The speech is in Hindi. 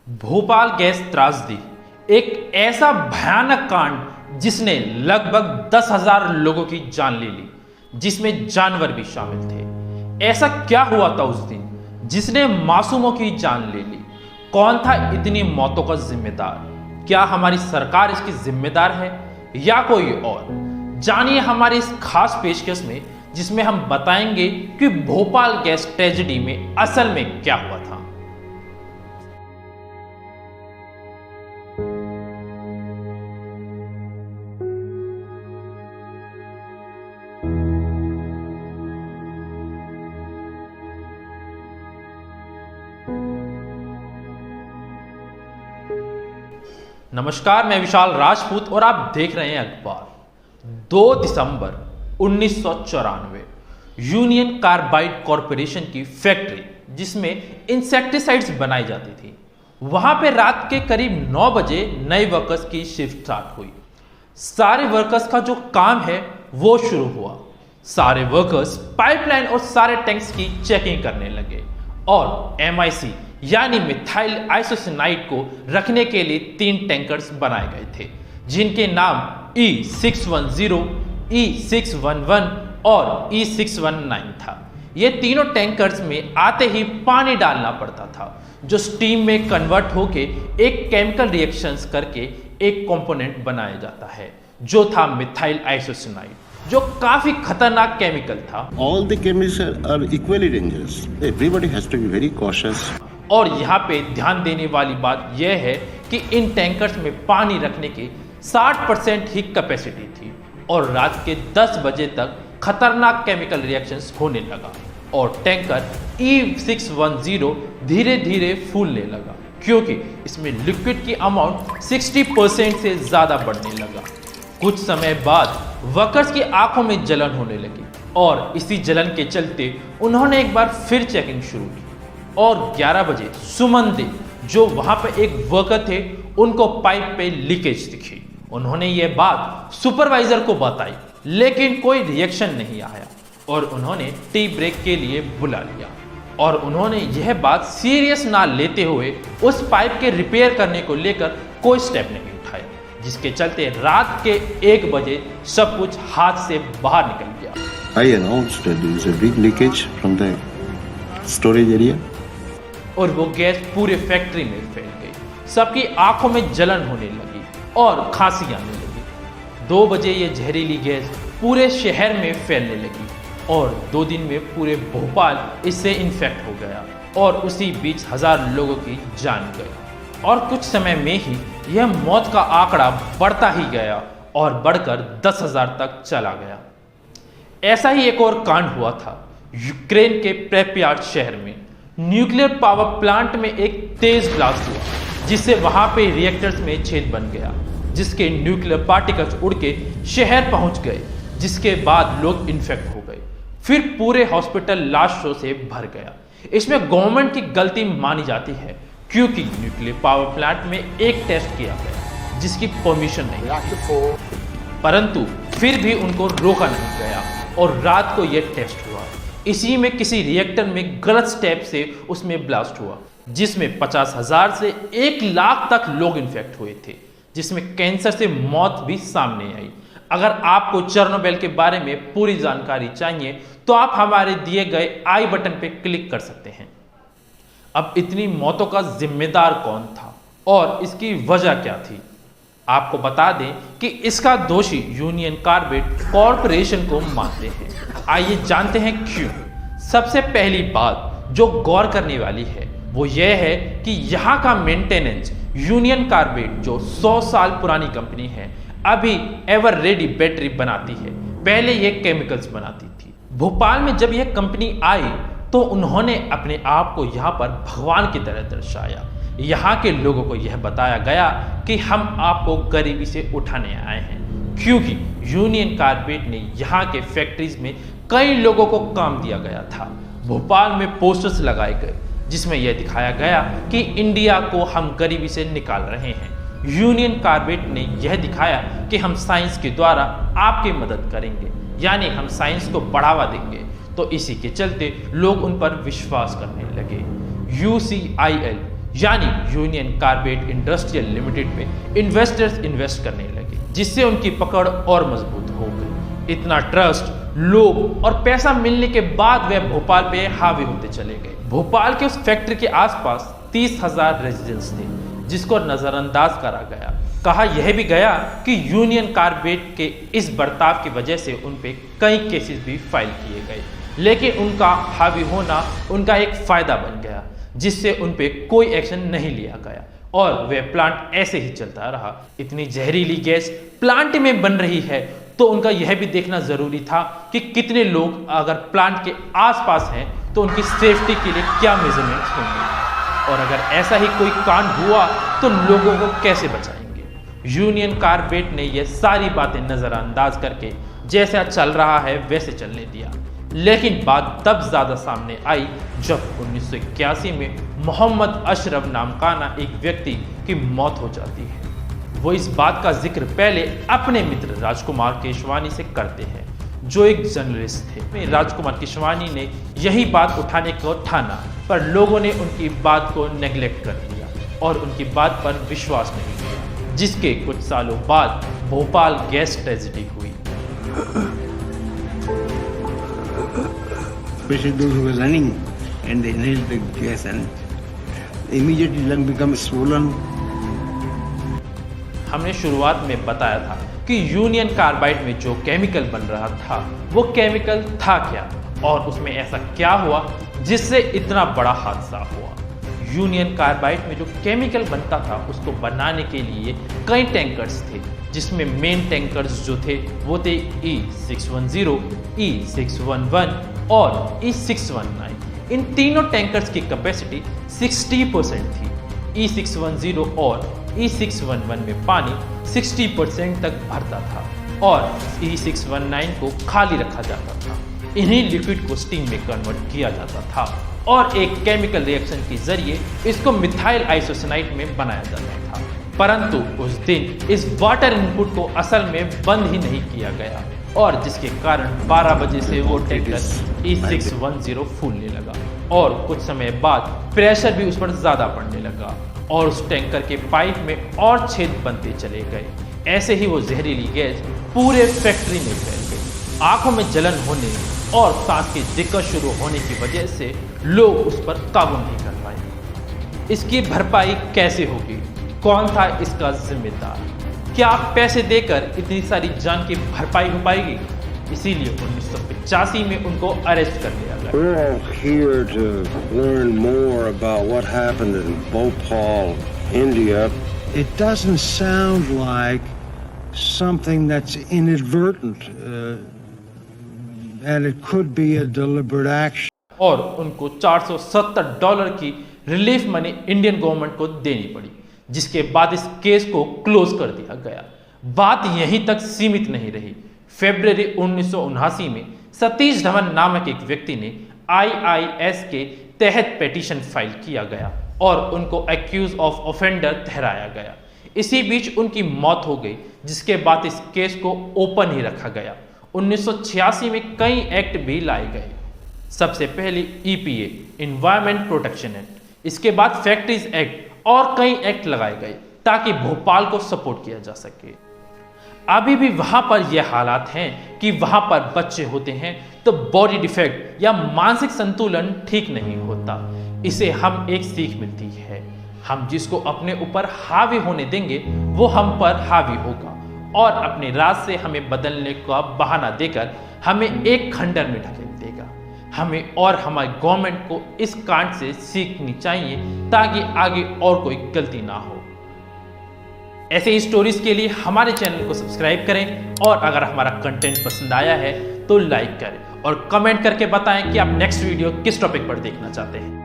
भोपाल गैस त्रासदी एक ऐसा भयानक कांड जिसने लगभग 10,000 लोगों की जान ले ली, जिसमें जानवर भी शामिल थे। ऐसा क्या हुआ था उस दिन जिसने मासूमों की जान ले ली? कौन था इतनी मौतों का जिम्मेदार? क्या हमारी सरकार इसकी जिम्मेदार है या कोई और? जानिए हमारी इस खास पेशकश में, जिसमें हम बताएंगे कि भोपाल गैस ट्रेजेडी में असल में क्या हुआ था। नमस्कार, मैं विशाल राजपूत और आप देख रहे हैं अखबार। 2 दिसंबर 1994 यूनियन कार्बाइड कॉरपोरेशन की फैक्ट्री, जिसमें इंसेक्टिसाइड्स बनाई जाती थी, वहां पे रात के करीब 9 बजे नए वर्कर्स की शिफ्ट स्टार्ट हुई। सारे वर्कर्स का जो काम है वो शुरू हुआ। सारे वर्कर्स पाइपलाइन और सारे टैंक्स की चेकिंग करने लगे और MIC यानी मिथाइल आइसोसिनाइड को रखने के लिए 3 टैंकर्स बनाए गए थे, जिनके नाम E610, E611 और E619 था। ये तीनों टैंकर्स में आते ही पानी डालना पड़ता था, जो स्टीम में कन्वर्ट होके एक केमिकल रिएक्शंस करके एक कंपोनेंट बनाया जाता है, जो था मिथाइल आइसोसिनाइड, जो काफी खतरनाक केमिकल था। All the chemicals are equally dangerous. Everybody has to be very cautious. और यहाँ पे ध्यान देने वाली बात यह है कि इन टैंकर्स में पानी रखने की 60% ही कैपेसिटी थी और रात के 10 बजे तक खतरनाक केमिकल रिएक्शंस होने लगा और टैंकर E610 धीरे धीरे फूलने लगा, क्योंकि इसमें लिक्विड की अमाउंट 60% से ज़्यादा बढ़ने लगा। कुछ समय बाद वर्कर्स की आंखों में जलन होने लगी और इसी जलन के चलते उन्होंने एक बार फिर चेकिंग शुरू की और 11 बजे सुमन दे, जो वहां पे एक वर्कर थे, उनको पाइप पे लीकेज दिखी। उन्होंने ये बात सुपरवाइजर को बताई, लेकिन कोई रिएक्शन नहीं आया और उन्होंने टी ब्रेक के लिए बुला लिया और उन्होंने यह बात सीरियस ना लेते हुए उस पाइप के रिपेयर करने को लेकर कोई स्टेप नहीं उठाया, जिसके चलते रात के 1 बजे सब कुछ हाथ से बाहर निकल गया। I announced that there is a big leakage from the storage area. और वो गैस पूरे फैक्ट्री में फैल गई। सबकी आंखों में जलन होने लगी और खांसी आने लगी। 2 बजे ये जहरीली गैस पूरे शहर में फैलने लगी और 2 दिन में पूरे भोपाल इससे इन्फेक्ट हो गया और उसी बीच 1000 लोगों की जान गई और कुछ समय में ही यह मौत का आंकड़ा बढ़ता ही गया और बढ़कर 10,000 तक चला गया। ऐसा ही एक और कांड हुआ था यूक्रेन के प्रेपियाट शहर में। न्यूक्लियर पावर प्लांट में एक तेज ब्लास्ट हुआ, जिससे वहां पे रिएक्टर्स में छेद बन गया, जिसके न्यूक्लियर पार्टिकल्स उड़ के शहर पहुंच गए, जिसके बाद लोग इन्फेक्ट हो गए। फिर पूरे हॉस्पिटल लाशों से भर गया। इसमें गवर्नमेंट की गलती मानी जाती है, क्योंकि न्यूक्लियर पावर प्लांट में एक टेस्ट किया गया जिसकी परमिशन नहीं, परंतु फिर भी उनको रोका नहीं गया और रात को यह टेस्ट हुआ। इसी में किसी रिएक्टर में गलत स्टेप से उसमें ब्लास्ट हुआ, जिसमें 50,000 से 1 लाख तक लोग इन्फेक्ट हुए थे, जिसमें कैंसर से मौत भी सामने आई। अगर आपको चेर्नोबिल के बारे में पूरी जानकारी चाहिए तो आप हमारे दिए गए आई बटन पे क्लिक कर सकते हैं। अब इतनी मौतों का जिम्मेदार कौन था और इसकी वजह क्या थी? आपको बता दें कि इसका दोषी यूनियन कार्बाइड कॉरपोरेशन को मानते हैं। आइए जानते हैं क्यों। सबसे पहली बात जो गौर करने वाली है वो यह है कि यहाँ का मेंटेनेंस यूनियन कार्बाइड, जो 100 साल पुरानी कंपनी है, अभी एवर रेडी बैटरी बनाती है। पहले ये केमिकल्स बनाती थी। भोपाल में जब यह कंपनी आई तो उन्होंने अपने आप को यहाँ पर भगवान की तरह दर्शाया। यहाँ के लोगों को यह बताया गया कि हम आपको गरीबी से उठाने आए हैं, क्योंकि यूनियन कार्बाइड ने यहाँ के फैक्ट्रीज में कई लोगों को काम दिया गया था। भोपाल में पोस्टर्स लगाए गए जिसमें यह दिखाया गया कि इंडिया को हम गरीबी से निकाल रहे हैं। यूनियन कार्बाइड ने यह दिखाया कि हम साइंस के द्वारा आपकी मदद करेंगे, यानी हम साइंस को बढ़ावा देंगे। तो इसी के चलते लोग उन पर विश्वास करने लगे। UCIL यानी यूनियन कार्बाइड इंडस्ट्रियल लिमिटेड में इन्वेस्टर्स इन्वेस्ट करने लगे, जिससे उनकी पकड़ और मजबूत हो गई। इतना ट्रस्ट, लोग और पैसा मिलने के बाद वे भोपाल पे हावी होते चले गए। भोपाल के उस फैक्ट्री के आसपास 30,000 रेजिडेंट्स थे, जिसको नजरअंदाज करा गया। कहा यह भी गया कि यूनियन कार्बाइड के इस बर्ताव की वजह से उन पे कई केसेस भी फाइल किए गए, लेकिन उनका हावी होना उनका एक फायदा बन गया, जिससे उन पे कोई एक्शन नहीं लिया गया और वह प्लांट ऐसे ही चलता रहा। इतनी जहरीली गैस प्लांट में बन रही है तो उनका यह भी देखना जरूरी था कि कितने लोग अगर प्लांट के आसपास हैं तो उनकी सेफ्टी के लिए क्या मेजरमेंट्स होंगे, और अगर ऐसा ही कोई कांड हुआ तो लोगों को कैसे बचाएंगे। यूनियन कार्बाइड ने यह सारी बातें नजरअंदाज करके जैसा चल रहा है वैसे चलने दिया, लेकिन बात तब ज्यादा सामने आई जब 1981 में मोहम्मद अशरफ नामकाना एक व्यक्ति की मौत हो जाती है। वो इस बात का जिक्र पहले अपने मित्र राजकुमार केशवानी से करते हैं, जो एक जर्नलिस्ट थे। राजकुमार केशवानी ने यही बात उठाने को ठाना, पर लोगों ने उनकी बात को नेग्लेक्ट कर दिया और उनकी बात पर विश्वास नहीं किया, जिसके कुछ सालों बाद भोपाल गैस ट्रेजेडी हुई। Especially those who were running and they inhaled the gas and immediately lung becomes swollen. हमने शुरुआत में बताया था कि यूनियन कार्बाइड में जो केमिकल बन रहा था वो केमिकल था क्या, और उसमें ऐसा क्या हुआ जिससे इतना बड़ा हादसा हुआ। यूनियन कार्बाइड में जो केमिकल बनता था उसको बनाने के लिए कई टैंकर्स थे, जिसमें मेन टैंकर्स जो थे वो थे E610, E611 और E619। इन तीनों टैंकर्स की कैपेसिटी 60% थी। E610 और E611 में पानी 60% तक भरता था और E619 को खाली रखा जाता था। इन्हीं लिक्विड को स्टीम में कन्वर्ट किया जाता था और एक केमिकल रिएक्शन के जरिए इसको मिथाइल आइसोसाइनेट में बनाया जाता था। परंतु उस दिन इस वाटर इनपुट को असल में बंद ही नहीं किया गया, और जिसके कारण 12 बजे से वो टैंकर E610 फूलने लगा और कुछ समय बाद प्रेशर भी उस पर ज़्यादा पड़ने लगा और उस टैंकर के पाइप में और छेद बनते चले गए। ऐसे ही वो जहरीली गैस पूरे फैक्ट्री में फैल गई। आंखों में जलन होने और सांस की दिक्कत शुरू होने की वजह से लोग उस पर काबू नहीं कर पाए। इसकी भरपाई कैसे होगी? कौन था इसका जिम्मेदार? क्या पैसे देकर इतनी सारी जान की भरपाई हो पाएगी? इसीलिए 1985 में उनको अरेस्ट कर लिया गया। We're all here to learn more about what happened in Bhopal, India. It doesn't sound like something that's inadvertent, and it could be a deliberate action. और उनको $470 की रिलीफ मनी इंडियन गवर्नमेंट को देनी पड़ी, जिसके बाद इस केस को क्लोज कर दिया गया। बात यहीं तक सीमित नहीं रही। फरवरी 1979 में सतीश धवन नामक एक व्यक्ति ने IIS के तहत पिटीशन फाइल किया गया और उनको एक्यूज ऑफ ऑफेंडर ठहराया गया। इसी बीच उनकी मौत हो गई, जिसके बाद इस केस को ओपन ही रखा गया। 1986 में कई एक्ट भी लाए गए। सबसे पहले EPA इन्वायरमेंट प्रोटेक्शन एक्ट, इसके बाद फैक्ट्रीज एक्ट और कई एक्ट लगाए गए ताकि भोपाल को सपोर्ट किया जा सके। अभी भी वहां पर यह हालात हैं कि वहां पर बच्चे होते हैं तो बॉडी डिफेक्ट या मानसिक संतुलन ठीक नहीं होता। इसे हम एक सीख मिलती है, हम जिसको अपने ऊपर हावी होने देंगे वो हम पर हावी होगा और अपने राज से हमें बदलने का बहाना देकर हमें एक खंडर में ढकेल देगा। हमें और हमारी गवर्नमेंट को इस कांड से सीखनी चाहिए ताकि आगे और कोई गलती ना हो। ऐसे ही स्टोरीज के लिए हमारे चैनल को सब्सक्राइब करें और अगर हमारा कंटेंट पसंद आया है तो लाइक करें और कमेंट करके बताएं कि आप नेक्स्ट वीडियो किस टॉपिक पर देखना चाहते हैं।